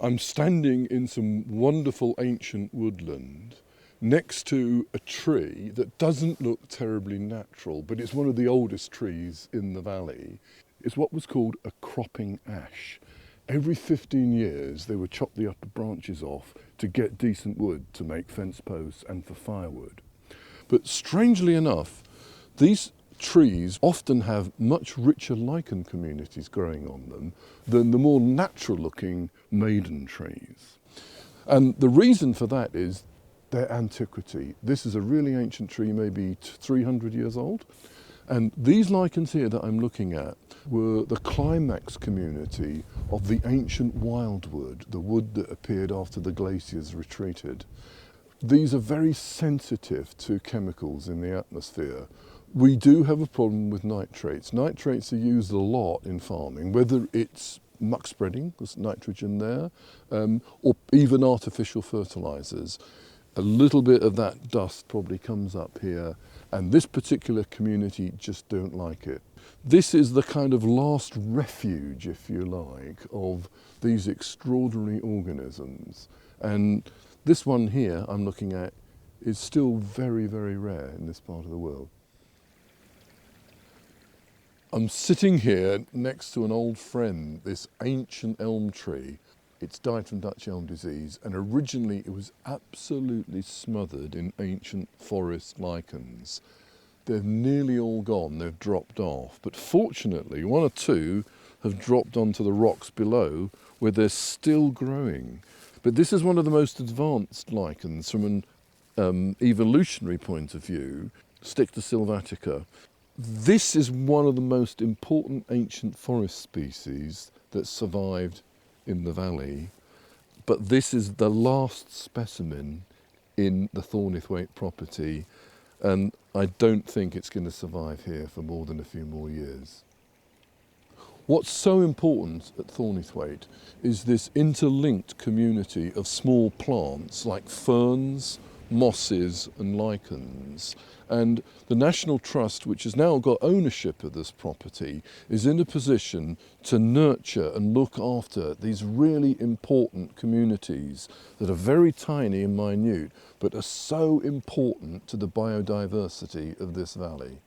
I'm standing in some wonderful ancient woodland next to a tree that doesn't look terribly natural, but it's one of the oldest trees in the valley. It's what was called a cropping ash. Every 15 years they would chop the upper branches off to get decent wood to make fence posts and for firewood. But strangely enough, these trees often have much richer lichen communities growing on them than the more natural looking maiden trees. And the reason for that is their antiquity. This is a really ancient tree, maybe 300 years old. And these lichens here that I'm looking at were the climax community of the ancient wildwood, the wood that appeared after the glaciers retreated. These are very sensitive to chemicals in the atmosphere. We do have a problem with nitrates. Nitrates are used a lot in farming, whether it's muck spreading, there's nitrogen there, or even artificial fertilizers. A little bit of that dust probably comes up here, and this particular community just don't like it. This is the kind of last refuge, if you like, of these extraordinary organisms. And this one here I'm looking at is still very, very rare in this part of the world. I'm sitting here next to an old friend, this ancient elm tree. It's died from Dutch elm disease, and originally it was absolutely smothered in ancient forest lichens. They're nearly all gone, they've dropped off, but fortunately one or two have dropped onto the rocks below where they're still growing. But this is one of the most advanced lichens from an evolutionary point of view, Sticta sylvatica. This is one of the most important ancient forest species that survived in the valley, but this is the last specimen in the Thorneythwaite property, and I don't think it's going to survive here for more than a few more years. What's so important at Thorneythwaite is this interlinked community of small plants like ferns, mosses and lichens. And the National Trust, which has now got ownership of this property, is in a position to nurture and look after these really important communities that are very tiny and minute, but are so important to the biodiversity of this valley.